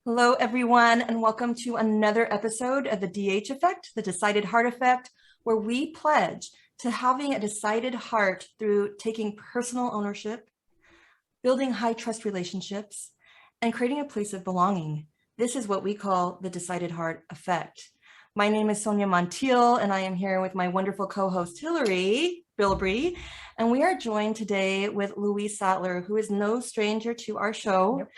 Hello, everyone, and welcome to another episode of the DH Effect, the Decided Heart Effect, where we pledge to having a decided heart through taking personal ownership, building high trust relationships, and creating a place of belonging. This is what we call the Decided Heart Effect. My name is Sonia Montiel, and I am here with my wonderful co-host, Hillary Bilbrey, and we are joined today with Louise Sattler, who is no stranger to our show. Yep.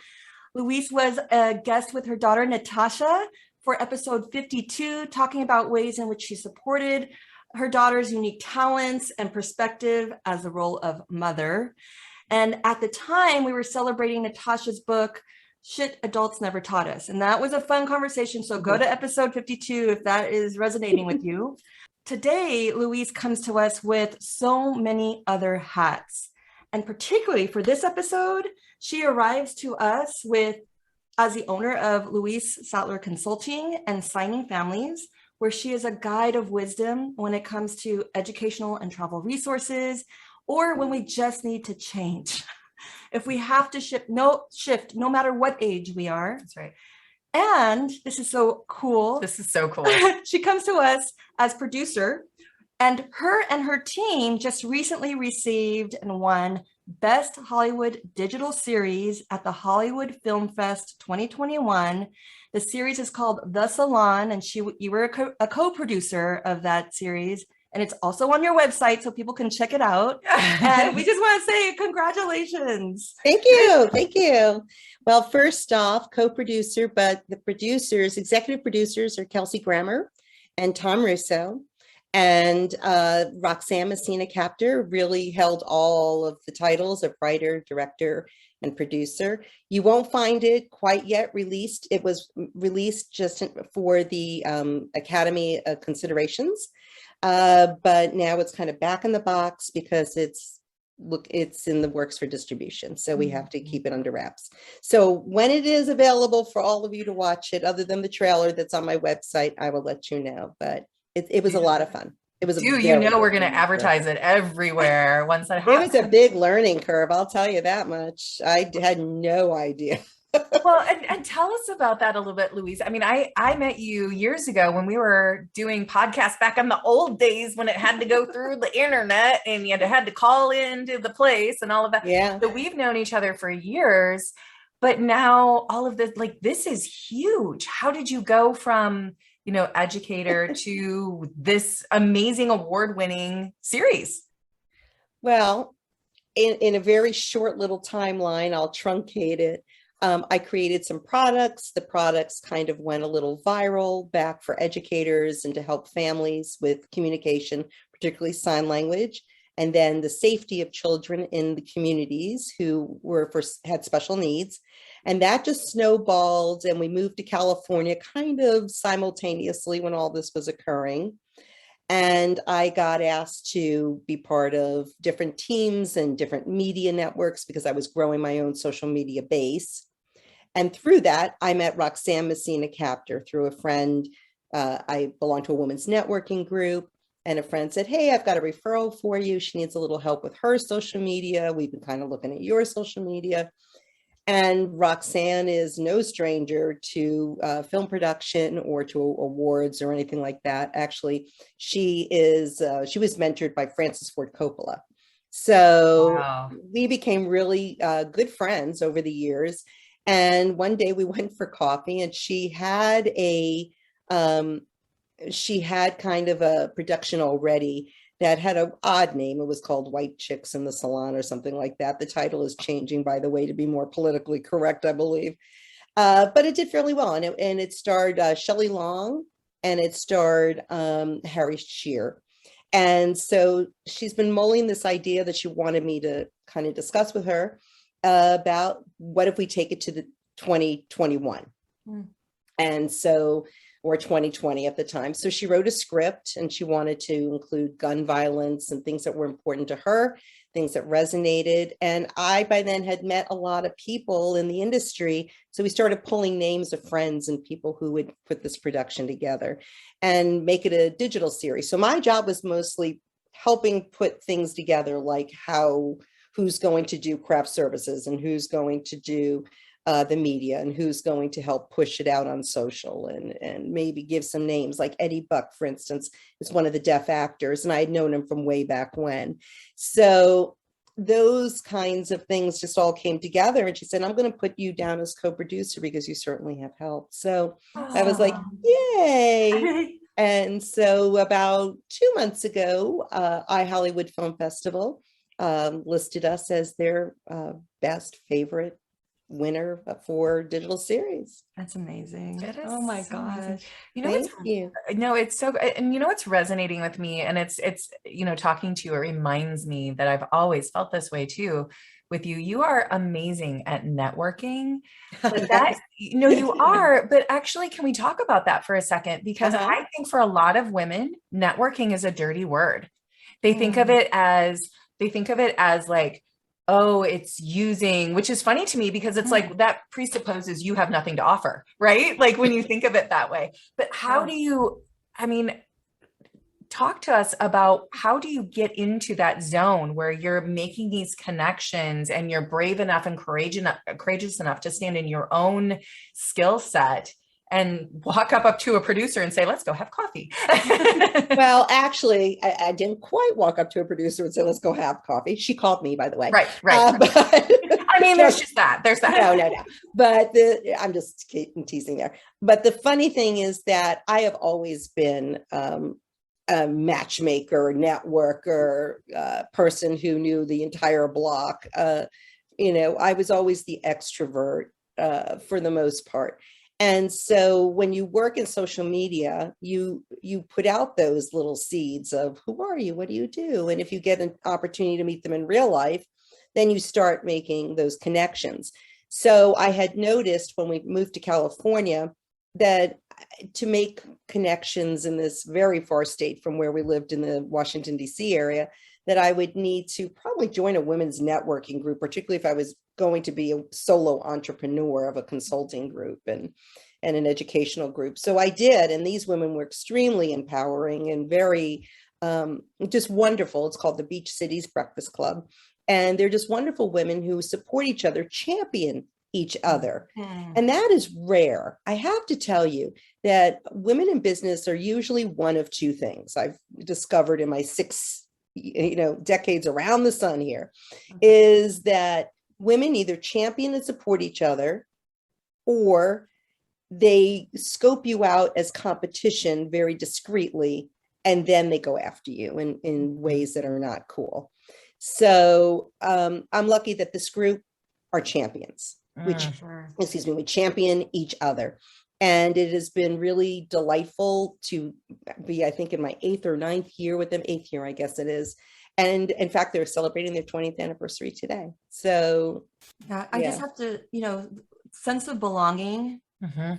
Louise was a guest with her daughter, Natasha, for episode 52, talking about ways in which she supported her daughter's unique talents and perspective as the role of mother. And at the time, we were celebrating Natasha's book, Shit Adults Never Taught Us. And that was a fun conversation. So go to episode 52 if that is resonating with you. Today, Louise comes to us with so many other hats. And particularly for this episode, she arrives to us as the owner of Louise Sattler Consulting and Signing Families, where she is a guide of wisdom when it comes to educational and travel resources, or when we just need to change. If we have to shift, no matter what age we are. That's right. And this is so cool. This is so cool. She comes to us as producer, and her team just recently received and won Best Hollywood Digital Series at the Hollywood Film Fest 2021. The series is called The Salon, and you were a co-producer of that series. And it's also on your website, so people can check it out. And we just want to say congratulations. Thank you. Thank you. Well, first off, co-producer, but the executive producers are Kelsey Grammer and Tom Russo. And Roxanne Messina Captor really held all of the titles of writer, director, and producer. You won't find it quite yet released. It was released just for the Academy considerations. But now it's kind of back in the box because it's in the works for distribution. So we have to keep it under wraps. So when it is available for all of you to watch it, other than the trailer that's on my website, I will let you know. But it was a lot of fun. It was we're going to advertise it everywhere once that happens. It was a big learning curve. I'll tell you that much. I had no idea. Well, and tell us about that a little bit, Louise. I mean, I met you years ago when we were doing podcasts back in the old days when it had to go through the internet and you had to call into the place and all of that. Yeah. So we've known each other for years, but now all of this, this is huge. How did you go from, educator to this amazing award-winning series? Well, in a very short little timeline, I'll truncate it. I created some products. The products kind of went a little viral back for educators and to help families with communication, particularly sign language, and then the safety of children in the communities who had special needs. And that just snowballed, and we moved to California kind of simultaneously when all this was occurring. And I got asked to be part of different teams and different media networks because I was growing my own social media base. And through that, I met Roxanne Messina Captor through a friend. I belong to a women's networking group, and a friend said, hey, I've got a referral for you. She needs a little help with her social media. We've been kind of looking at your social media. And Roxanne is no stranger to film production or to awards or anything like that. Actually, she was mentored by Francis Ford Coppola. So wow. We became really good friends over the years. And one day we went for coffee, and she had kind of a production already that had an odd name. It was called White Chicks in the Salon or something like that. The title is changing, by the way, to be more politically correct, I believe. But it did fairly well. And it starred Shelley Long, and it starred Harry Shearer. And so she's been mulling this idea that she wanted me to kind of discuss with her about what if we take it to the 2021. And so, or 2020 at the time. So she wrote a script, and she wanted to include gun violence and things that were important to her, things that resonated. And I, by then, had met a lot of people in the industry. So we started pulling names of friends and people who would put this production together and make it a digital series. So my job was mostly helping put things together, like who's going to do craft services and who's going to do the media and who's going to help push it out on social, and maybe give some names like Eddie Buck, for instance, is one of the deaf actors, and I had known him from way back when. So those kinds of things just all came together, and she said, I'm going to put you down as co-producer because you certainly have helped. So I was like, yay. And so about 2 months ago, iHollywood Film Festival listed us as their best favorite winner for digital series. That's amazing. That is Oh my so amazing. gosh. You know, Thank you. no, it's so, and you know, what's resonating with me, and it's, you know, talking to you, it reminds me that I've always felt this way too with you. You are amazing at networking. But that, you know, you are, but actually, can we talk about that for a second? Because I think for a lot of women, networking is a dirty word. They think of it as, like, oh, it's using, which is funny to me because it's like that presupposes you have nothing to offer, right? Like when you think of it that way. But how do you, I mean, talk to us about how do you get into that zone where you're making these connections and you're brave enough and courageous enough to stand in your own skill set and walk up to a producer and say, let's go have coffee. Well, actually, I didn't quite walk up to a producer and say, let's go have coffee. She called me, by the way. Right. But, I mean, there's that. No. But I'm just teasing there. But the funny thing is that I have always been a matchmaker, networker, person who knew the entire block. You know, I was always the extrovert for the most part. And so when you work in social media, you put out those little seeds of who are you? What do you do? And if you get an opportunity to meet them in real life, then you start making those connections. So I had noticed when we moved to California that to make connections in this very far state from where we lived in the Washington, D.C. area, that I would need to probably join a women's networking group, particularly if I was going to be a solo entrepreneur of a consulting group and an educational group. So I did, and these women were extremely empowering and very just wonderful. It's called the Beach Cities Breakfast Club. And they're just wonderful women who support each other, champion each other. And that is rare. I have to tell you that women in business are usually one of two things I've discovered in my 6 decades around the sun here, is that women either champion and support each other, or they scope you out as competition very discreetly, and then they go after you in ways that are not cool. So I'm lucky that this group are champions, we champion each other. And it has been really delightful to be, I think, in my 8th or 9th year with them, 8th year, I guess it is. And in fact, they're celebrating their 20th anniversary today. So I just have to, sense of belonging,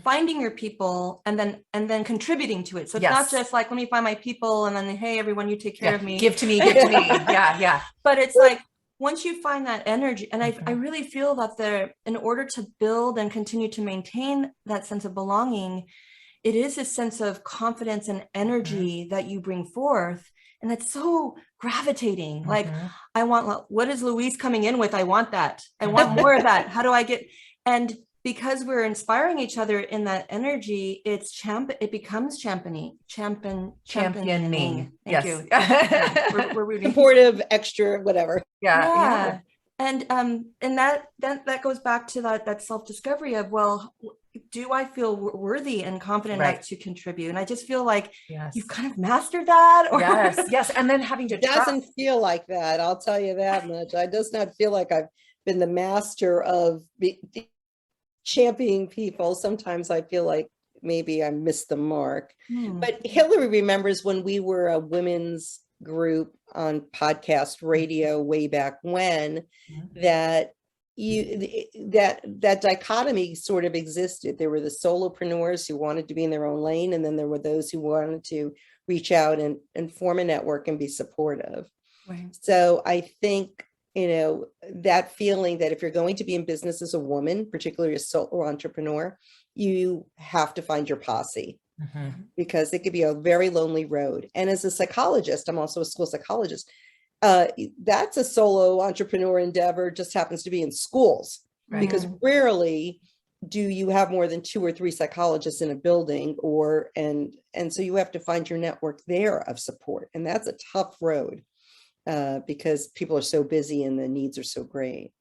finding your people, and then contributing to it. So it's not just like, let me find my people and then, hey, everyone, you take care of me. Give to me. Yeah. But it's like, once you find that energy, and I really feel that in order to build and continue to maintain that sense of belonging, it is a sense of confidence and energy that you bring forth. And that's so gravitating. Like, I want, what is Louise coming in with? I want that. I want more of that. How do I get, and because we're inspiring each other in that energy, it becomes championing. Thank you. We're rooting. Supportive, extra, whatever. Yeah. And that goes back to that self-discovery of, well, do I feel worthy and confident enough to contribute? And I just feel like you've kind of mastered that. Or yes. And then having to it doesn't feel like that. I'll tell you that much. I does not feel like I've been the master of championing people. Sometimes I feel like maybe I missed the mark. But Hillary remembers when we were a women's group on podcast radio way back when, that dichotomy sort of existed. There were the solopreneurs who wanted to be in their own lane, and then there were those who wanted to reach out and form a network and be supportive. Right. So I think that feeling that if you're going to be in business as a woman, particularly a solo entrepreneur, you have to find your posse, because it could be a very lonely road. And as a psychologist, I'm also a school psychologist. That's a solo entrepreneur endeavor, just happens to be in schools. because rarely do you have more than 2 or 3 psychologists in a building, and so you have to find your network there of support. And that's a tough road because people are so busy and the needs are so great.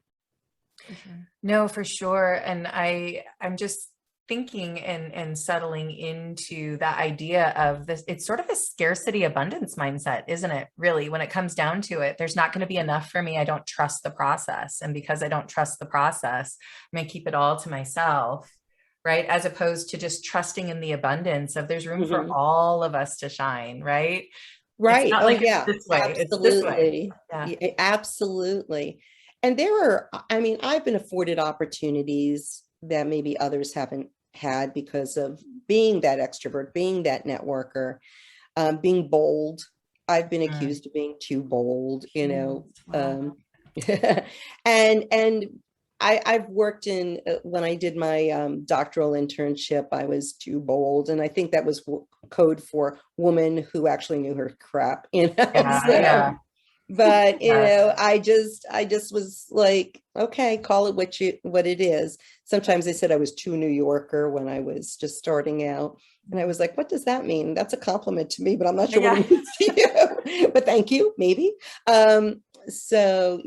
No, for sure. And I'm just thinking and settling into that idea of this. It's sort of a scarcity abundance mindset, isn't it? Really, when it comes down to it, there's not going to be enough for me. I don't trust the process. And because I don't trust the process, I'm going to keep it all to myself. Right. As opposed to just trusting in the abundance of there's room for all of us to shine. Right. Right. It's not Oh, like yeah. it's this way. Absolutely. It's this way. Yeah, absolutely. And I've been afforded opportunities that maybe others haven't had because of being that extrovert, being that networker, being bold. I've been accused of being too bold, Wow. and I've worked in, when I did my doctoral internship, I was too bold. And I think that was code for woman who actually knew her crap, Yeah. But I just was like, okay, call it what it is. Sometimes they said I was too New Yorker when I was just starting out. And I was like, what does that mean? That's a compliment to me, but I'm not sure what it means to you. But thank you, maybe. So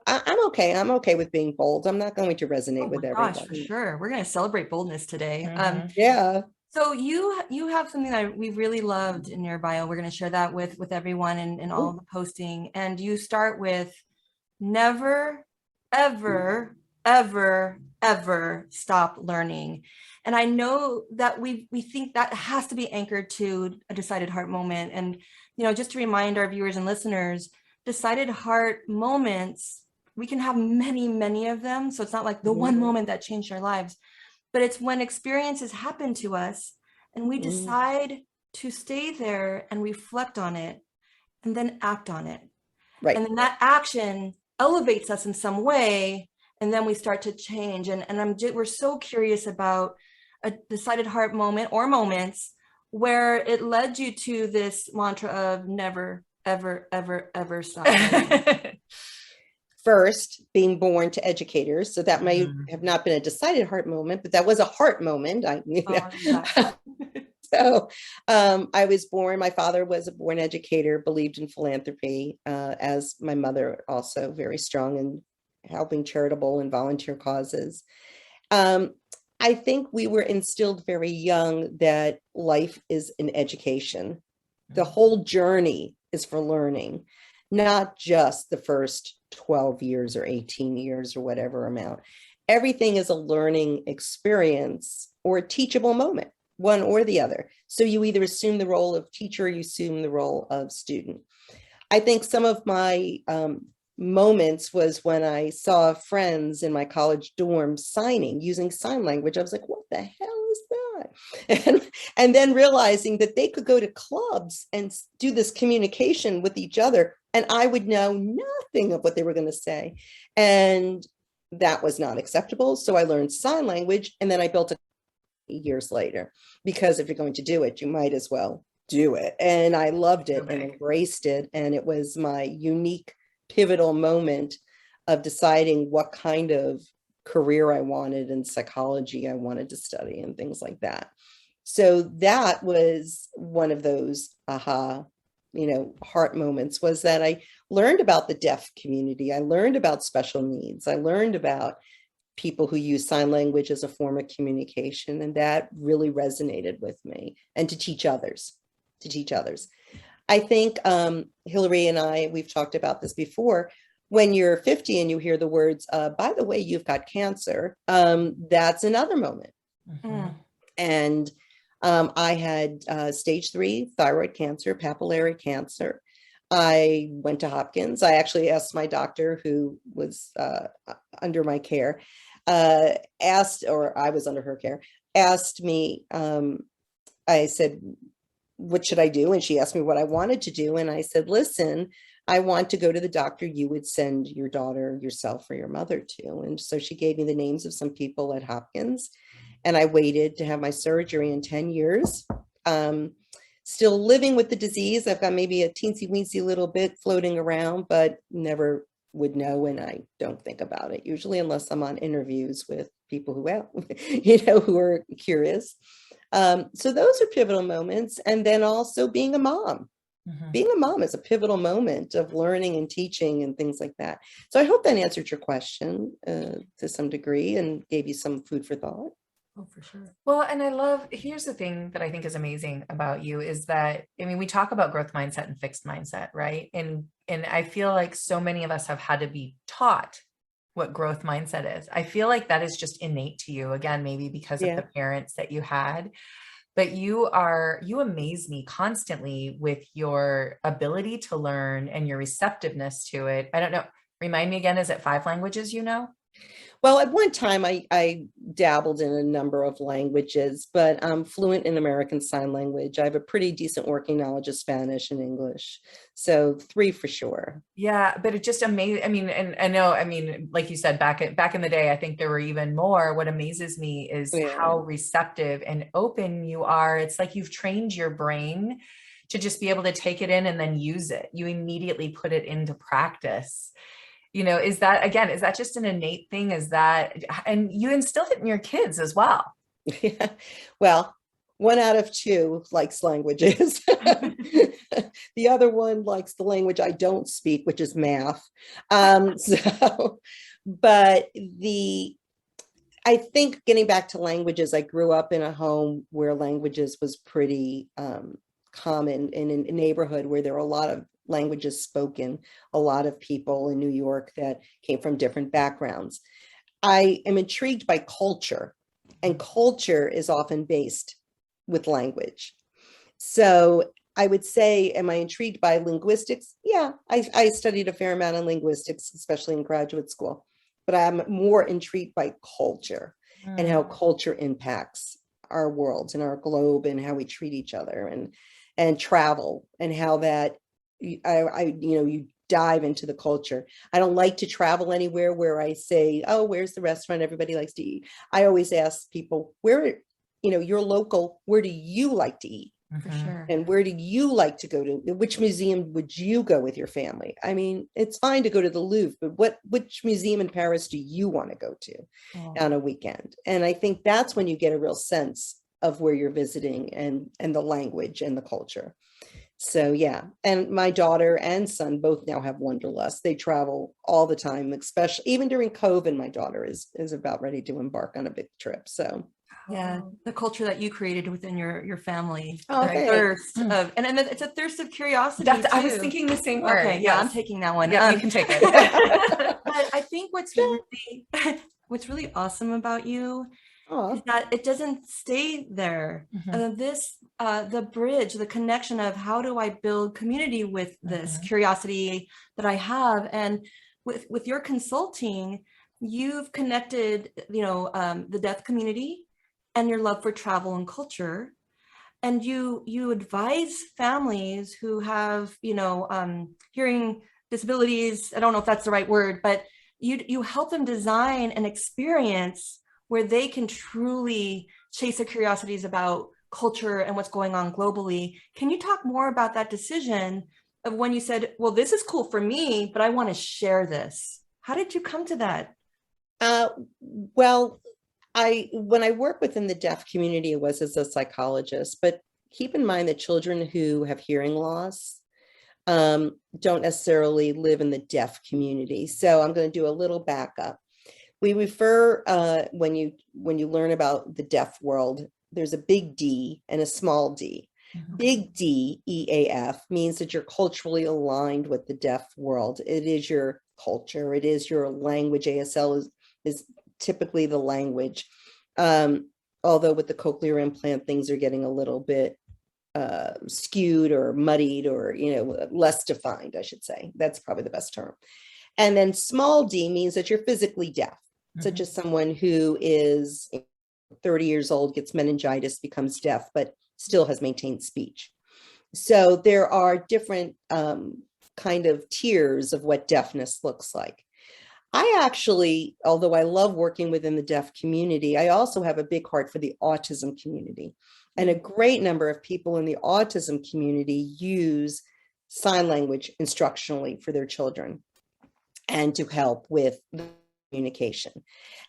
I'm okay. I'm okay with being bold. I'm not going to resonate with everybody. Gosh, for sure. We're going to celebrate boldness today. Yeah. So you have something that we really loved in your bio. We're going to share that with everyone and all the posting. And you start with never, ever, ever, ever stop learning. And I know that we think that has to be anchored to a decided heart moment. And, just to remind our viewers and listeners, decided heart moments, we can have many, many of them. So it's not like the one moment that changed our lives. But it's when experiences happen to us and we decide to stay there and reflect on it and then act on it. Right. And then that action elevates us in some way. And then we start to change. And we're so curious about a decided heart moment or moments where it led you to this mantra of never, ever, ever, ever stop. First, being born to educators. So that may have not been a decided heart moment, but that was a heart moment. So I was born, my father was a born educator, believed in philanthropy, as my mother, also very strong in helping charitable and volunteer causes. I think we were instilled very young that life is an education. The whole journey is for learning, not just the first 12 years or 18 years or whatever amount. Everything is a learning experience or a teachable moment, one or the other. So you either assume the role of teacher or you assume the role of student. I think some of my moments was when I saw friends in my college dorm signing using sign language. I was like, what the hell is that? And then realizing that they could go to clubs and do this communication with each other, and I would know nothing of what they were going to say. And that was not acceptable. So I learned sign language, and then I built a years later, because if you're going to do it, you might as well do it. And I loved it and embraced it. And it was my unique pivotal moment of deciding what kind of career I wanted and psychology I wanted to study and things like that. So that was one of those aha, heart moments, was that I learned about the deaf community. I learned about special needs. I learned about people who use sign language as a form of communication. And that really resonated with me, and to teach others. I think Hillary and I, we've talked about this before. When you're 50 and you hear the words, by the way, you've got cancer, that's another moment. And I had stage 3 thyroid cancer, papillary cancer. I went to Hopkins. I actually asked my doctor, who was under my care, or I was under her care, asked me, I said, what should I do? And she asked me what I wanted to do. And I said, listen, I want to go to the doctor you would send your daughter, yourself, or your mother to. And so she gave me the names of some people at Hopkins, and I waited to have my surgery in 10 years. Still living with the disease. I've got maybe a teensy weensy little bit floating around, but never would know, and I don't think about it usually unless I'm on interviews with people who, who are curious. So those are pivotal moments. And then also being a mom. Being a mom is a pivotal moment of learning and teaching and things like that. So I hope that answered your question to some degree and gave you some food for thought. Oh, for sure. Well, and here's the thing that I think is amazing about you is that, I mean, we talk about growth mindset and fixed mindset, right? And I feel like so many of us have had to be taught what growth mindset is. I feel like that is just innate to you, again, maybe because of the parents that you had. But you amaze me constantly with your ability to learn and your receptiveness to it. I don't know. Remind me again, is it 5 languages you know? Well, at one time I dabbled in a number of languages, but I'm fluent in American Sign Language. I have a pretty decent working knowledge of Spanish and English. So 3 for sure. Yeah, but it just amazing. I mean, and I know, I mean, like you said, back in the day, I think there were even more. What amazes me is how receptive and open you are. It's like you've trained your brain to just be able to take it in and then use it. You immediately put it into practice. Is that just an innate thing? And you instilled it in your kids as well? Yeah. Well, 1 out of 2 likes languages. The other one likes the language I don't speak, which is math. But I think getting back to languages, I grew up in a home where languages was pretty common in a neighborhood where there were a lot of languages spoken, a lot of people in New York that came from different backgrounds. I am intrigued by culture, and culture is often based with language. So I would say, am I intrigued by linguistics? Yeah, I studied a fair amount of linguistics, especially in graduate school, but I'm more intrigued by culture and how culture impacts our world and our globe and how we treat each other and travel and how that you dive into the culture. I don't like to travel anywhere where I say, oh, where's the restaurant everybody likes to eat? I always ask people, where, you're local, where do you like to eat? For sure. And where do you like to go to? Which museum would you go with your family? I mean, it's fine to go to the Louvre, but which museum in Paris do you want to go to on a weekend? And I think that's when you get a real sense of where you're visiting and the language and the culture. So yeah, and my daughter and son both now have wanderlust. They travel all the time, especially even during COVID. My daughter is about ready to embark on a big trip. So yeah, the culture that you created within your family, the thirst of, and it's a thirst of curiosity. I was thinking the same word. Okay, yeah, I'm taking that one. Yeah, you can take it. But I think what's really awesome about you is that it doesn't stay there. The bridge, the connection of how do I build community with this curiosity that I have, and with your consulting, you've connected, the deaf community and your love for travel and culture, and you advise families who have, hearing disabilities. I don't know if that's the right word, but you help them design an experience where they can truly chase their curiosities about culture and what's going on globally. Can you talk more about that decision of when you said, well, this is cool for me, but I want to share this? How did you come to that? Well, when I work within the deaf community, it was as a psychologist, but keep in mind that children who have hearing loss don't necessarily live in the deaf community. So I'm going to do a little backup. We refer, when you learn about the deaf world, there's a big D and a small d. Big D, EAF, means that you're culturally aligned with the deaf world. It is your culture. It is your language. ASL is typically the language. Although with the cochlear implant, things are getting a little bit skewed or muddied or, less defined, I should say. That's probably the best term. And then small d means that you're physically deaf, such as someone who is 30 years old, gets meningitis, becomes deaf, but still has maintained speech. So there are different kind of tiers of what deafness looks like. I actually, although I love working within the deaf community, I also have a big heart for the autism community. And a great number of people in the autism community use sign language instructionally for their children. and to help with communication.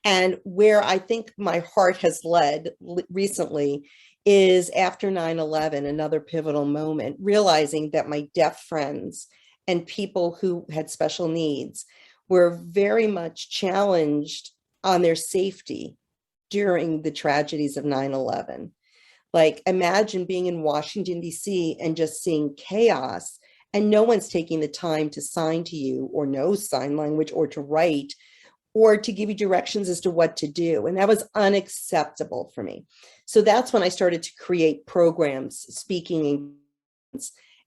And where I think my heart has led recently is after 9/11, another pivotal moment, realizing that my deaf friends and people who had special needs were very much challenged on their safety during the tragedies of 9/11. Like, imagine being in Washington, D.C. and just seeing chaos, and no one's taking the time to sign to you or know sign language or to write or to give you directions as to what to do. And that was unacceptable for me. So that's when I started to create programs, speaking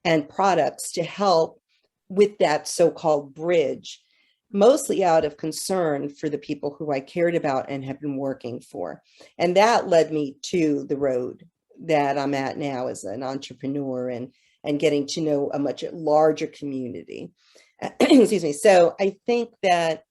and products to help with that so-called bridge, mostly out of concern for the people who I cared about and have been working for. And that led me to the road that I'm at now as an entrepreneur and getting to know a much larger community. Excuse me. So I think that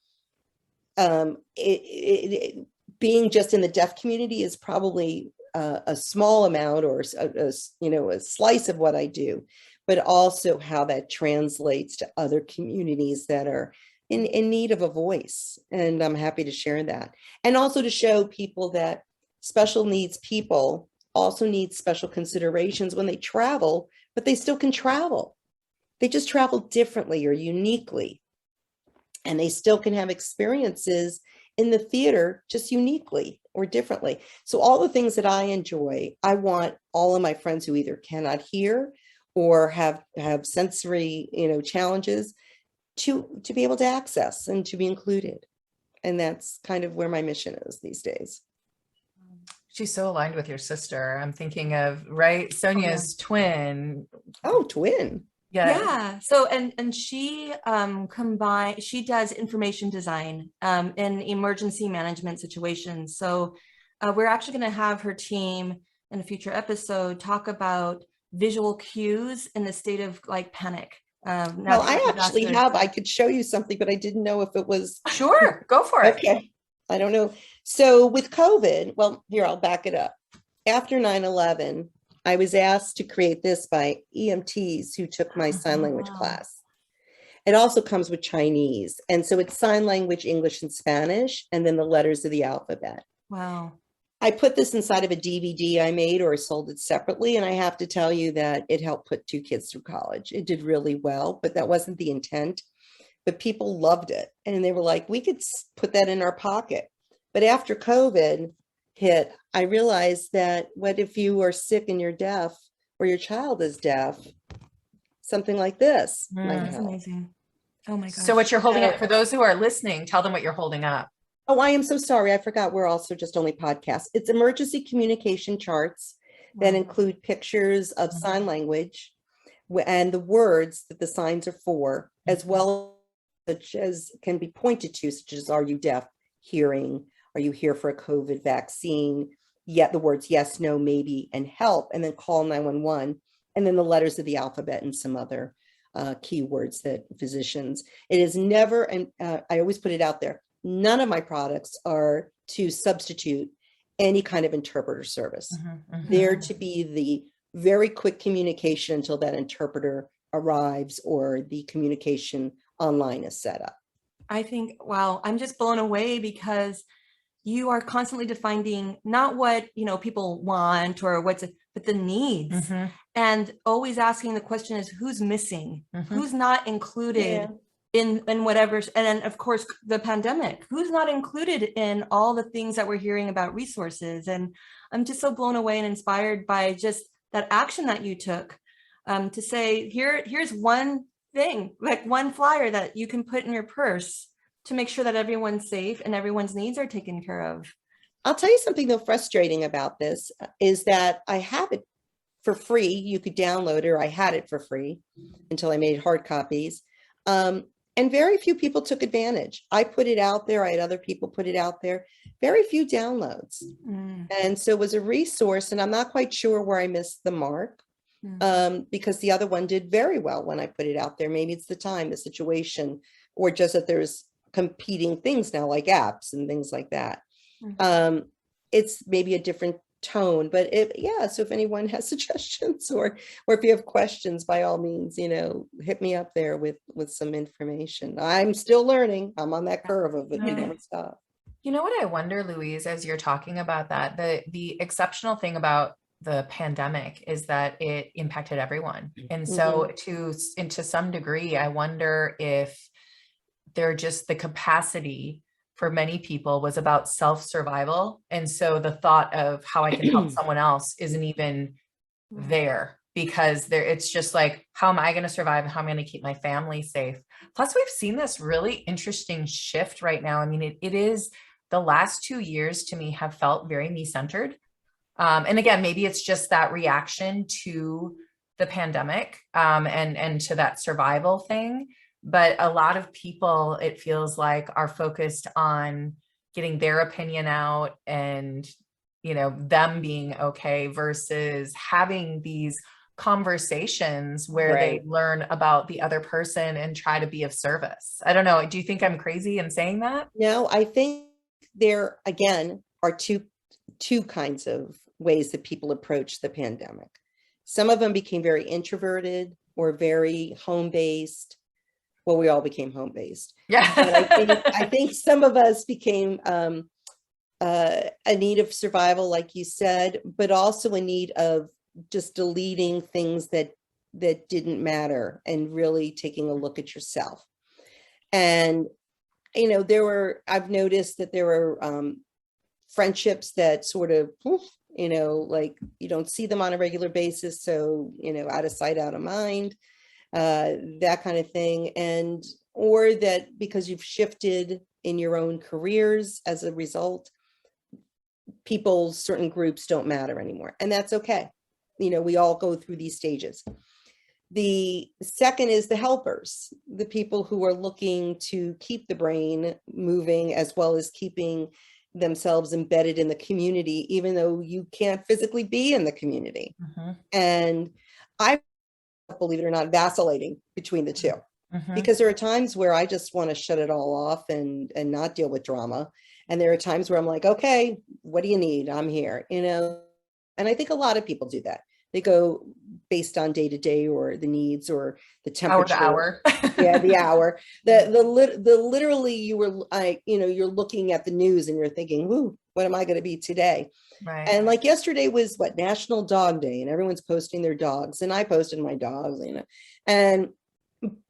being just in the deaf community is probably a small amount or a slice of what I do, but also how that translates to other communities that are in need of a voice. And I'm happy to share that. And also to show people that special needs people also need special considerations when they travel, but they still can travel. They just travel differently or uniquely. And they still can have experiences in the theater just uniquely or differently. So all the things that I enjoy, I want all of my friends who either cannot hear or have sensory, challenges to be able to access and to be included. And that's kind of where my mission is these days. She's so aligned with your sister. I'm thinking of, right, Sonia's twin. Oh, twin. Yeah. So and she she does information design in emergency management situations. So we're actually going to have her team in a future episode talk about visual cues in the state of like panic. Well, I could show you something, but I didn't know if it was. Sure, go for it. Okay. I don't know. So with COVID, well, here, I'll back it up. After 9/11, I was asked to create this by EMTs who took my sign language class. It also comes with Chinese. And so it's sign language, English, and Spanish, and then the letters of the alphabet. Wow. I put this inside of a DVD I made, or I sold it separately. And I have to tell you that it helped put 2 kids through college. It did really well, but that wasn't the intent. But people loved it. And they were like, we could put that in our pocket. But after COVID hit, I realized that what if you are sick and you're deaf, or your child is deaf? Something like this might That's help. amazing. Oh my gosh. So what you're holding up, for those who are listening, tell them what you're holding up. Oh, I am so sorry. I forgot we're also just only podcasts. It's emergency communication charts that include pictures of sign language and the words that the signs are for, as well as can be pointed to, such as, are you deaf, hearing, are you here for a COVID vaccine? Yet the words yes, no, maybe, and help, and then call 911, and then the letters of the alphabet and some other keywords that physicians. It is never, and I always put it out there, none of my products are to substitute any kind of interpreter service. They're to be the very quick communication until that interpreter arrives or the communication online is set up. I think, wow, I'm just blown away because you are constantly defining not what, people want or but the needs, and always asking the question is who's missing, who's not included in whatever. And then of course the pandemic, who's not included in all the things that we're hearing about resources. And I'm just so blown away and inspired by just that action that you took to say, here's one thing, like one flyer that you can put in your purse to make sure that everyone's safe and everyone's needs are taken care of. I'll tell you something though frustrating about this is that I have it for free. You could download it, or I had it for free until I made hard copies. And very few people took advantage. I put it out there. I had other people put it out there. Very few downloads. And so it was a resource, and I'm not quite sure where I missed the mark because the other one did very well when I put it out there. Maybe it's the time, the situation, or just that there's competing things now like apps and things like that. It's maybe a different tone. But so if anyone has suggestions or if you have questions, by all means, hit me up there with some information. I'm still learning. I'm on that curve of it. You never stop. You know what I wonder, Louise, as you're talking about that, the exceptional thing about the pandemic is that it impacted everyone. And so to some degree, I wonder if they're just the capacity for many people was about self-survival. And so the thought of how I can help someone else isn't even there, because it's just like, how am I going to survive? How am I going to keep my family safe? Plus, we've seen this really interesting shift right now. I mean, it is the last 2 years to me have felt very me-centered. And again, maybe it's just that reaction to the pandemic and to that survival thing. But a lot of people, it feels like, are focused on getting their opinion out and, them being okay, versus having these conversations where they learn about the other person and try to be of service. I don't know. Do you think I'm crazy in saying that? No, I think there, again, are two kinds of ways that people approach the pandemic. Some of them became very introverted or very home-based. Well, we all became home-based. Yeah. But I think some of us became a need of survival, like you said, but also a need of just deleting things that didn't matter and really taking a look at yourself. And, I've noticed that there were friendships that sort of, like you don't see them on a regular basis. So, out of sight, out of mind. That kind of thing. Or that because you've shifted in your own careers as a result, certain groups don't matter anymore. And that's okay. We all go through these stages. The second is the helpers, the people who are looking to keep the brain moving, as well as keeping themselves embedded in the community, even though you can't physically be in the community. And I, believe it or not, vacillating between the two, because there are times where I just want to shut it all off and not deal with drama. And there are times where I'm like, okay, what do you need? I'm here, and I think a lot of people do that. They go based on day to day, or the needs, or the temperature. Hour to hour. Yeah, the hour. The literally, you're looking at the news and you're thinking, ooh, what am I going to be today? Right. And like yesterday was National Dog Day, and everyone's posting their dogs, and I posted my dogs,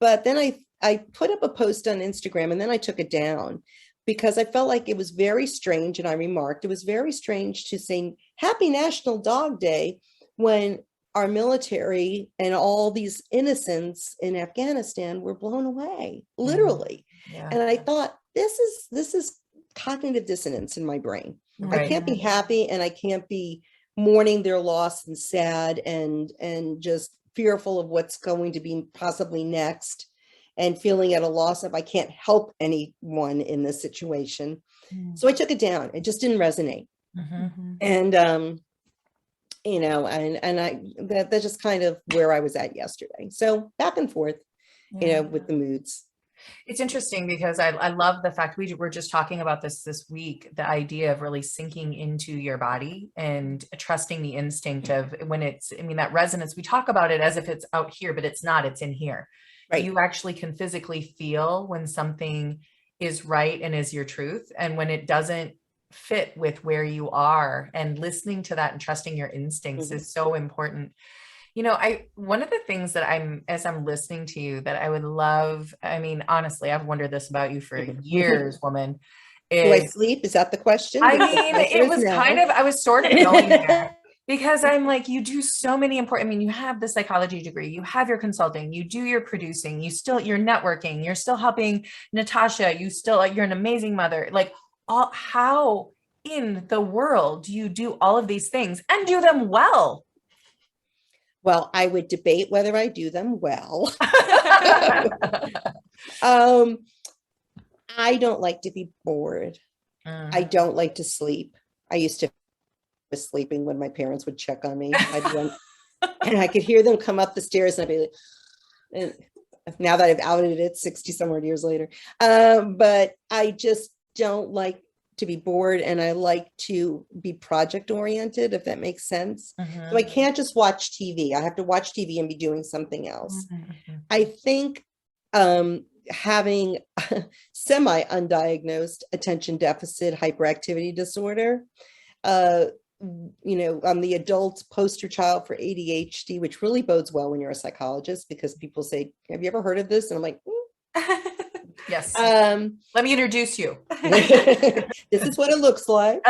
but then I put up a post on Instagram, and then I took it down because I felt like it was very strange. And I remarked, it was very strange to say Happy National Dog Day when our military and all these innocents in Afghanistan were blown away, literally. Yeah. And I thought, this is cognitive dissonance in my brain. Right. I can't be happy, and I can't be mourning their loss and sad and just fearful of what's going to be possibly next, and feeling at a loss if I can't help anyone in this situation. So I took it down. It just didn't resonate. And that's just kind of where I was at yesterday. So back and forth, with the moods. It's interesting because I love the fact we were just talking about this week, the idea of really sinking into your body and trusting the instinct of when that resonance, we talk about it as if it's out here, but it's not, it's in here. Right. You actually can physically feel when something is right and is your truth, and when it doesn't fit with where you are, and listening to that and trusting your instincts is so important. One of the things that as I'm listening to you that I would love, honestly, I've wondered this about you for years, woman. Do I sleep? Is that the question? It was I was sort of going there. Because I'm like, you do so many important, you have the psychology degree, you have your consulting, you do your producing, you're networking, you're still helping Natasha, you're an amazing mother. Like, how in the world do you do all of these things and do them well? Well, I would debate whether I do them well. I don't like to be bored. I don't like to sleep. I used to was sleeping when my parents would check on me. And I could hear them come up the stairs, and I'd be like, and now that I've outed it 60 some odd years later. But I just don't like to be bored, and I like to be project oriented, if that makes sense. So I Mhm. can't just watch TV. I have to watch TV and be doing something else. Mhm. I think having semi-undiagnosed attention deficit hyperactivity disorder, I'm the adult poster child for ADHD, which really bodes well when you're a psychologist, because people say, have you ever heard of this? And I'm like, Yes. um, Let me introduce you. this is what it looks like.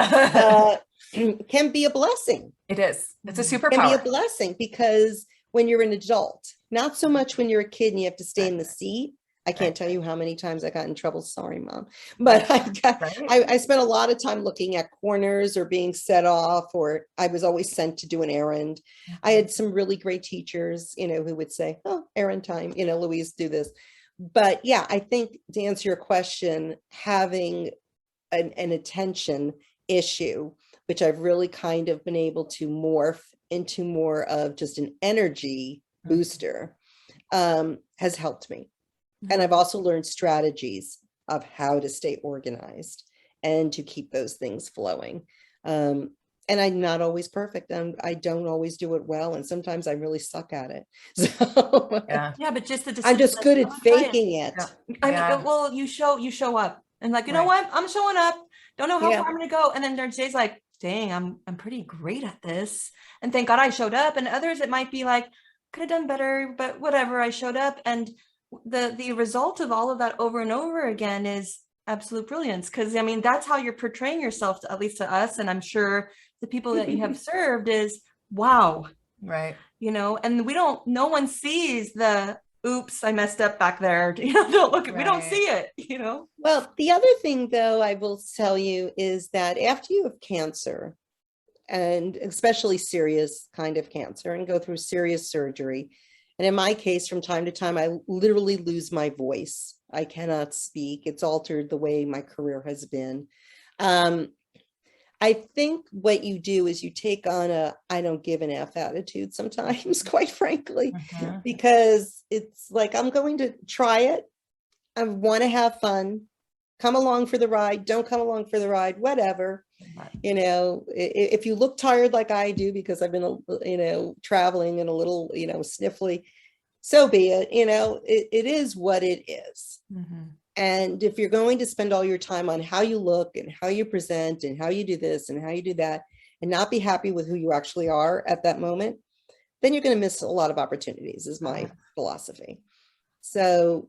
Can be a blessing. It is. It's a Can be a superpower. blessing, because when you're an adult, not so much when you're a kid and you have to stay in the seat. I can't tell you how many times I got in trouble. Sorry, Mom. But I spent a lot of time looking at corners or being set off, or I was always sent to do an errand. I had some really great teachers, who would say, oh, errand time, Louise, do this. But yeah, I think to answer your question, having an attention issue, which I've really kind of been able to morph into more of just an energy booster, has helped me. And I've also learned strategies of how to stay organized and to keep those things flowing. And I'm not always perfect, and I don't always do it well. And sometimes I really suck at it. So Yeah, but just the I'm just good at faking it. I mean, well, you show up, and like, you know what? I'm showing up. Don't know how far I'm gonna go. And then there's days like, dang, I'm pretty great at this. And thank God I showed up. And others, it might be like, could have done better, but whatever, I showed up. And the result of all of that over and over again is absolute brilliance. Because I mean, that's how you're portraying yourself, at least to us. And I'm sure the people that you have served is, wow. Right. And no one sees the, oops, I messed up back there. Don't look, we don't see it, Well, the other thing, though, I will tell you is that after you have cancer, and especially serious kind of cancer, and go through serious surgery, and in my case, from time to time, I literally lose my voice. I cannot speak. It's altered the way my career has been. I think what you do is you take on I don't give an F attitude sometimes, quite frankly, because it's like, I'm going to try it. I want to have fun. Come along for the ride. Don't come along for the ride, whatever. If you look tired like I do, because I've been, traveling and a little, sniffly, so be it. It is what it is. And if you're going to spend all your time on how you look and how you present and how you do this and how you do that, and not be happy with who you actually are at that moment, then you're going to miss a lot of opportunities, is my philosophy. So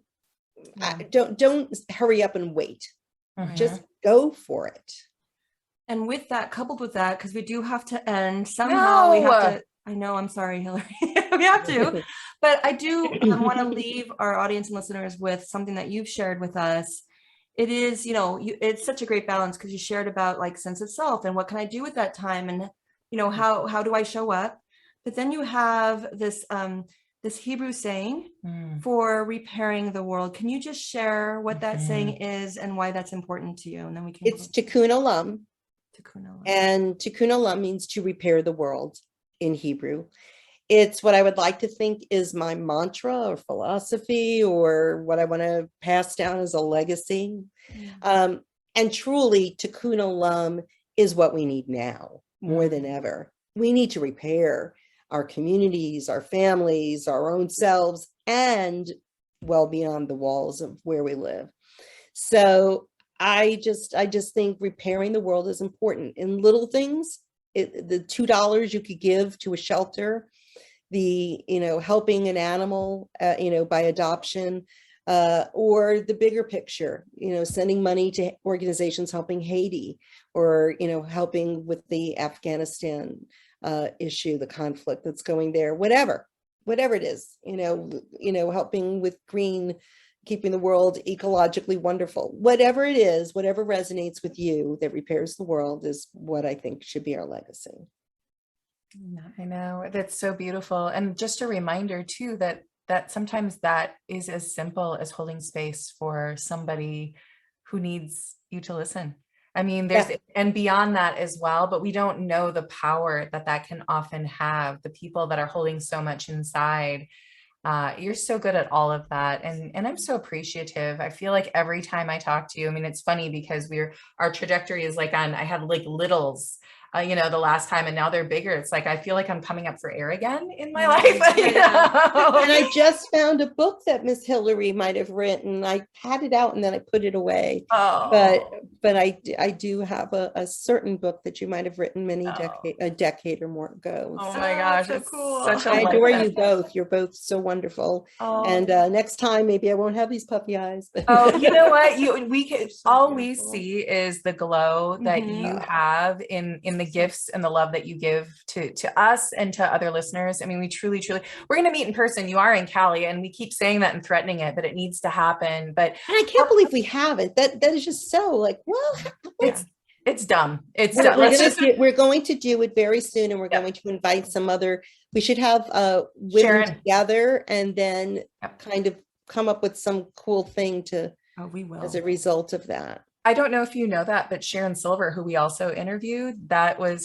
don't hurry up and wait. Just go for it. And with that, coupled with that, because we do have to end somehow, we have to. I know, I'm sorry, Hillary. We have to, but I do want to leave our audience and listeners with something that you've shared with us. It is, it's such a great balance, because you shared about like sense of self and what can I do with that time, and how do I show up? But then you have this this Hebrew saying for repairing the world. Can you just share what that saying is and why that's important to you? And then we can. It's tikkun olam. And tikkun olam means to repair the world in Hebrew. It's what I would like to think is my mantra or philosophy, or what I want to pass down as a legacy. And truly, tikkun olam is what we need now more than ever. We need to repair our communities, our families, our own selves, and well beyond the walls of where we live. So I just think repairing the world is important in little things. The $2 you could give to a shelter, the helping an animal by adoption, or the bigger picture, sending money to organizations helping Haiti, or helping with the Afghanistan issue, the conflict that's going there, whatever it is, helping with green, keeping the world ecologically wonderful, whatever it is, whatever resonates with you that repairs the world is what I think should be our legacy. I know, that's so beautiful. And just a reminder too, that sometimes that is as simple as holding space for somebody who needs you to listen. I mean, there's, and beyond that as well, but we don't know the power that can often have, the people that are holding so much inside. You're so good at all of that. And I'm so appreciative. I feel like every time I talk to you, I mean, it's funny because our trajectory is like I had like littles, the last time, and now they're bigger. It's like, I feel like I'm coming up for air again in my life. You know? And I just found a book that Miss Hillary might have written. I had it out and then I put it away. Oh. But I do have a certain book that you might have written a decade or more ago. Oh So my gosh, so it's cool. such a I adore pleasure. you both. You're both so wonderful. Oh. And next time, maybe I won't have these puppy eyes. Oh, you know what? We can So all we beautiful. see is the glow that Mhm. you have in the gifts and the love that you give to us and to other listeners. I mean, we truly, we're going to meet in person. You are in Cali, and we keep saying that and threatening it, but it needs to happen. But And I can't believe we haven't. That is just so like, well, it's dumb. It's we're, dumb. we're Let's gonna just we're going to do it very soon, and we're Yep. going to invite some other. We should have women Sharon. together, and then Yep. kind of come up with some cool thing to Oh, we will. as a result of that. I don't know if you know that, but Sharon Silver, who we also interviewed,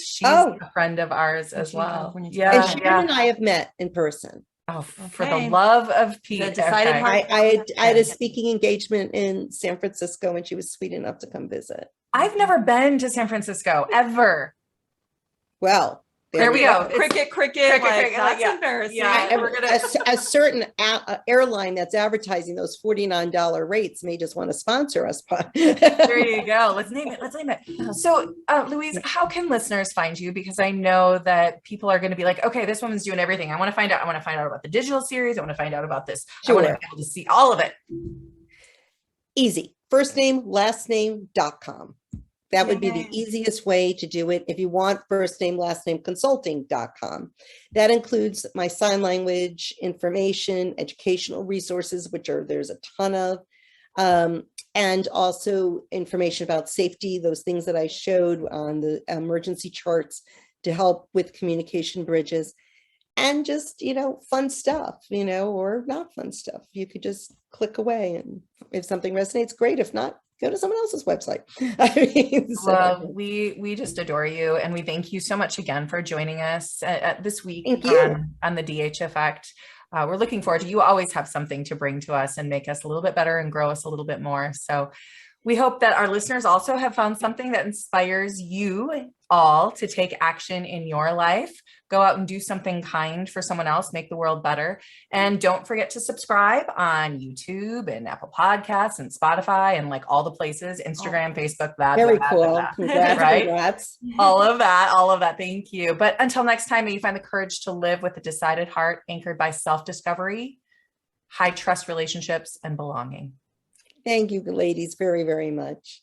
she's Oh. a friend of ours From as well. California too. Yeah, And Sharon yeah. and I have met in person. Oh, for the Okay. love of Pete. The Decided Okay. Heart- I had a speaking engagement in San Francisco, and she was sweet enough to come visit. I've never been to San Francisco ever. Well, There we go. Cricket, cricket, like, that's yeah. embarrassing. Yeah. We're gonna- a certain airline that's advertising those $49 rates may just want to sponsor us. There you go. Let's name it. So, Louise, how can listeners find you? Because I know that people are going to be like, okay, this woman's doing everything. I want to find out. I want to find out about the digital series. I want to find out about this. I want to Sure. be able to see all of it. Easy. First name, last name.com. That would be the Yay. easiest way to do it. If you want first name, last name consulting.com. That includes my sign language information, educational resources, there's a ton of, and also information about safety, those things that I showed on the emergency charts to help with communication bridges, and just, fun stuff, or not fun stuff. You could just click away, and if something resonates, great. If not, go to someone else's website. I mean, Well, we just adore you, and we thank you so much again for joining us this week Thank you. on the DH Effect. We're looking forward to, you always have something to bring to us and make us a little bit better and grow us a little bit more. So we hope that our listeners also have found something that inspires you all to take action in your life. Go out and do something kind for someone else, make the world better. And don't forget to subscribe on YouTube and Apple Podcasts and Spotify and like all the places, Instagram, Facebook, Very cool. Congrats, right? congrats. all of that. Thank you. But until next time, may you find the courage to live with a decided heart anchored by self-discovery, high trust relationships, and belonging. Thank you, ladies, very, very much.